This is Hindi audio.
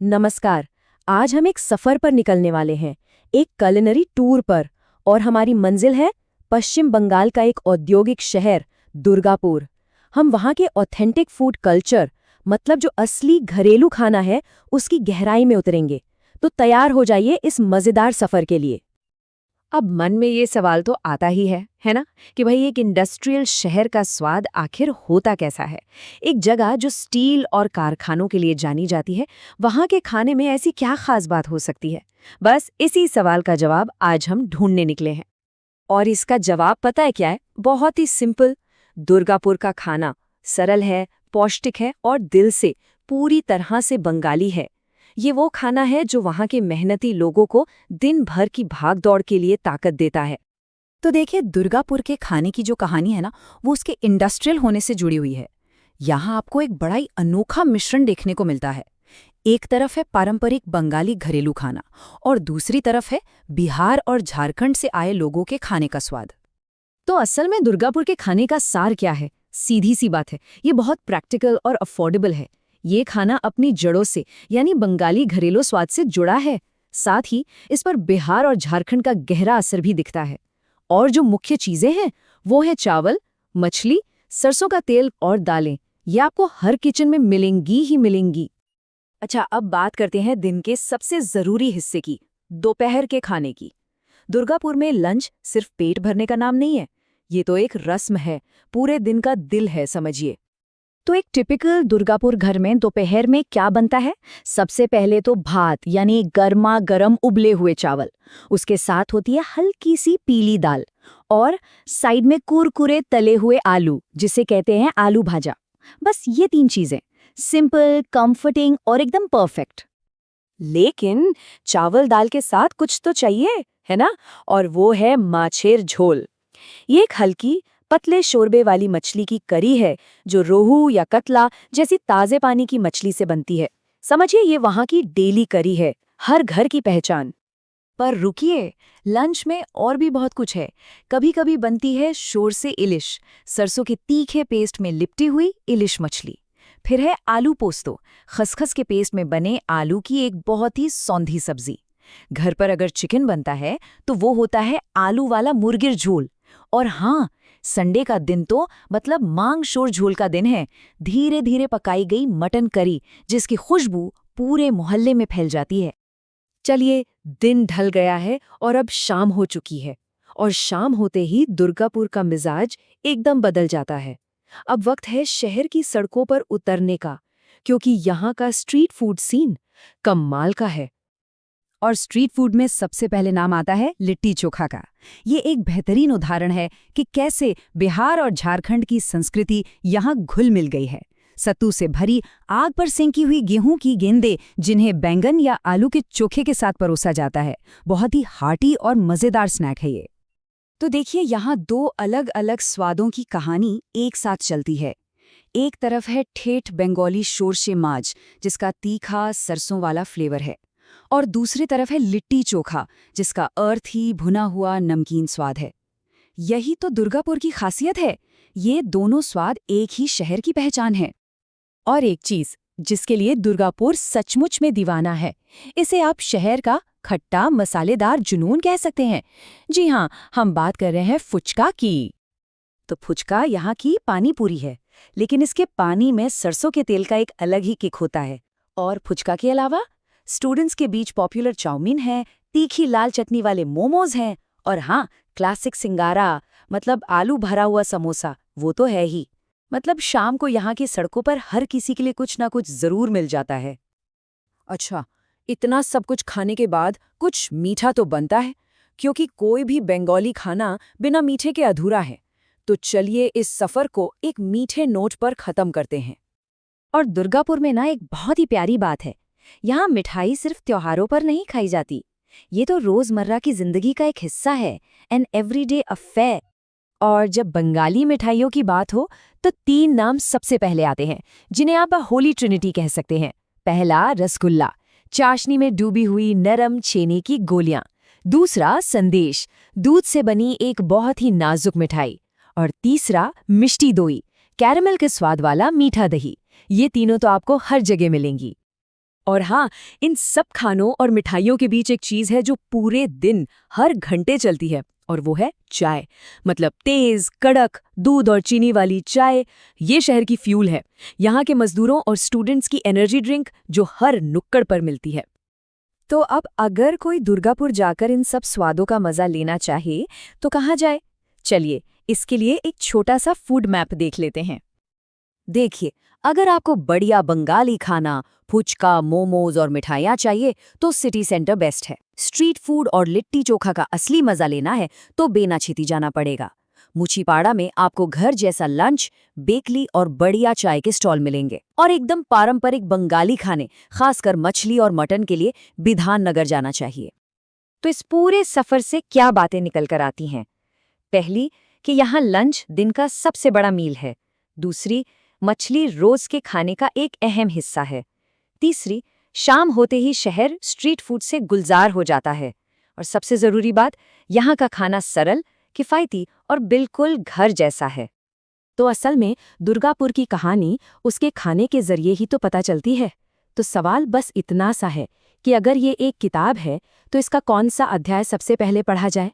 नमस्कार। आज हम एक सफर पर निकलने वाले हैं, एक culinary टूर पर। और हमारी मंजिल है पश्चिम बंगाल का एक औद्योगिक शहर दुर्गापुर। हम वहाँ के ऑथेंटिक फूड कल्चर, मतलब जो असली घरेलू खाना है, उसकी गहराई में उतरेंगे। तो तैयार हो जाइए इस मजेदार सफर के लिए। अब मन में ये सवाल तो आता ही है ना, कि भाई एक इंडस्ट्रियल शहर का स्वाद आखिर होता कैसा है। एक जगह जो स्टील और कारखानों के लिए जानी जाती है, वहाँ के खाने में ऐसी क्या खास बात हो सकती है। बस इसी सवाल का जवाब आज हम ढूंढने निकले हैं। और इसका जवाब पता है क्या है? बहुत ही सिंपल। दुर्गापुर का खाना सरल है, पौष्टिक है और दिल से पूरी तरह से बंगाली है। ये वो खाना है जो वहाँ के मेहनती लोगों को दिन भर की भागदौड़ के लिए ताकत देता है। तो देखिए, दुर्गापुर के खाने की जो कहानी है ना, वो उसके इंडस्ट्रियल होने से जुड़ी हुई है। यहाँ आपको एक बड़ा ही अनोखा मिश्रण देखने को मिलता है। एक तरफ है पारंपरिक बंगाली घरेलू खाना और दूसरी तरफ है बिहार और झारखंड से आए लोगों के खाने का स्वाद। तो असल में दुर्गापुर के खाने का सार क्या है? सीधी सी बात है, ये बहुत प्रैक्टिकल और अफोर्डेबल है। ये खाना अपनी जड़ों से, यानी बंगाली घरेलू स्वाद से जुड़ा है। साथ ही इस पर बिहार और झारखंड का गहरा असर भी दिखता है। और जो मुख्य चीजें हैं वो है चावल, मछली, सरसों का तेल और दालें। ये आपको हर किचन में मिलेंगी ही मिलेंगी। अच्छा, अब बात करते हैं दिन के सबसे जरूरी हिस्से की, दोपहर के खाने की। दुर्गापुर में लंच सिर्फ पेट भरने का नाम नहीं है, ये तो एक रस्म है, पूरे दिन का दिल है, समझिए। तो एक टिपिकल दुर्गापुर घर में दोपहर में क्या बनता है? सबसे पहले तो भात, यानी गर्मा गर्म उबले हुए चावल। उसके साथ होती है हल्की सी पीली दाल और साइड में कुरकुरे तले हुए आलू, जिसे कहते हैं आलू भाजा। बस ये 3 चीजें, सिंपल, कंफर्टिंग और एकदम परफेक्ट। लेकिन चावल दाल के साथ कुछ तो चाहिए, है ना? और वो है माछेर झोल। ये एक हल्की पतले शोरबे वाली मछली की करी है, जो रोहू या कतला जैसी ताजे पानी की मछली से बनती है। समझिए, ये वहाँ की डेली करी है, हर घर की पहचान। पर रुकिए, लंच में और भी बहुत कुछ है। कभी कभी बनती है शोर से इलिश, सरसों के तीखे पेस्ट में लिपटी हुई इलिश मछली। फिर है आलू पोस्तो, खसखस के पेस्ट में बने आलू की एक बहुत ही सौंधी सब्जी। घर पर अगर चिकन बनता है तो वो होता है आलू वाला मुर्गिर झोल। और हाँ, संडे का दिन तो मतलब मांग शोर झोल का दिन है। धीरे धीरे पकाई गई मटन करी, जिसकी खुशबू पूरे मोहल्ले में फैल जाती है। चलिए, दिन ढल गया है और अब शाम हो चुकी है। और शाम होते ही दुर्गापुर का मिजाज एकदम बदल जाता है। अब वक्त है शहर की सड़कों पर उतरने का, क्योंकि यहाँ का स्ट्रीट फूड सीन कमाल का है। और स्ट्रीट फूड में सबसे पहले नाम आता है लिट्टी चोखा का। ये एक बेहतरीन उदाहरण है कि कैसे बिहार और झारखंड की संस्कृति यहाँ घुल मिल गई है। सत्तू से भरी आग पर सेंकी हुई गेहूं की गेंदें, जिन्हें बैंगन या आलू के चोखे के साथ परोसा जाता है। बहुत ही हार्टी और मजेदार स्नैक है ये। तो देखिए, यहाँ 2 अलग अलग स्वादों की कहानी एक साथ चलती है। एक तरफ है ठेठ बंगाली शोरशे माज, जिसका तीखा सरसों वाला फ्लेवर है। और दूसरी तरफ है लिट्टी चोखा, जिसका अर्थ ही भुना हुआ नमकीन स्वाद है। यही तो दुर्गापुर की खासियत है, ये दोनों स्वाद एक ही शहर की पहचान है। और एक चीज जिसके लिए दुर्गापुर सचमुच में दीवाना है, इसे आप शहर का खट्टा मसालेदार जुनून कह सकते हैं। जी हाँ, हम बात कर रहे हैं फुचका की। तो फुचका यहाँ की पानी पूरी है, लेकिन इसके पानी में सरसों के तेल का एक अलग ही किक होता है। और फुचका के अलावा स्टूडेंट्स के बीच पॉपुलर चाउमीन है, तीखी लाल चटनी वाले मोमोज हैं, और हाँ, क्लासिक सिंगारा, मतलब आलू भरा हुआ समोसा, वो तो है ही। मतलब शाम को यहाँ की सड़कों पर हर किसी के लिए कुछ ना कुछ जरूर मिल जाता है। अच्छा, इतना सब कुछ खाने के बाद कुछ मीठा तो बनता है, क्योंकि कोई भी बंगाली खाना बिना मीठे के अधूरा है। तो चलिए इस सफर को एक मीठे नोट पर खत्म करते हैं। और दुर्गापुर में ना एक बहुत ही प्यारी बात है, यहाँ मिठाई सिर्फ त्योहारों पर नहीं खाई जाती। ये तो रोजमर्रा की जिंदगी का एक हिस्सा है, एन एवरीडे अफेयर। और जब बंगाली मिठाइयों की बात हो तो 3 नाम सबसे पहले आते हैं, जिन्हें आप होली ट्रिनिटी कह सकते हैं। पहला रसगुल्ला, चाशनी में डूबी हुई नरम छेने की गोलियां। दूसरा संदेश, दूध से बनी एक बहुत ही नाजुक मिठाई। और तीसरा मिष्टी दोई, कैरमल के स्वाद वाला मीठा दही। ये तीनों तो आपको हर जगह मिलेंगी। और हाँ, इन सब खानों और मिठाइयों के बीच एक चीज है जो पूरे दिन हर घंटे चलती है, और वो है चाय। मतलब तेज, कड़क, दूध और चीनी वाली चाय। ये शहर की फ्यूल है, यहाँ के मजदूरों और स्टूडेंट्स की एनर्जी ड्रिंक जो हर नुक्कड़ पर मिलती है। तो अब अगर कोई दुर्गापुर जाकर इन सब स्वादों का मजा लेना चाहे तो कहाँ जाए? चलिए, इसके लिए एक छोटा सा फूड मैप देख लेते हैं। देखिए, अगर आपको बढ़िया बंगाली खाना, फुचका, मोमोज और मिठाइयाँ चाहिए तो सिटी सेंटर बेस्ट है। स्ट्रीट फूड और लिट्टी चोखा का असली मजा लेना है तो बेनाछिती जाना पड़ेगा। मुचीपाड़ा में आपको घर जैसा लंच, बेकली और बढ़िया चाय के स्टॉल मिलेंगे। और एकदम पारंपरिक बंगाली खाने, खासकर मछली और मटन के लिए बिधान नगर जाना चाहिए। तो इस पूरे सफर से क्या बातें निकल कर आती हैं? पहली, कि यहाँ लंच दिन का सबसे बड़ा मील है। दूसरी, मछली रोज के खाने का एक अहम हिस्सा है। तीसरी, शाम होते ही शहर स्ट्रीट फूड से गुलजार हो जाता है। और सबसे जरूरी बात, यहाँ का खाना सरल, किफायती और बिल्कुल घर जैसा है। तो असल में दुर्गापुर की कहानी उसके खाने के जरिए ही तो पता चलती है। तो सवाल बस इतना सा है कि अगर ये एक किताब है तो इसका कौन सा अध्याय सबसे पहले पढ़ा जाए?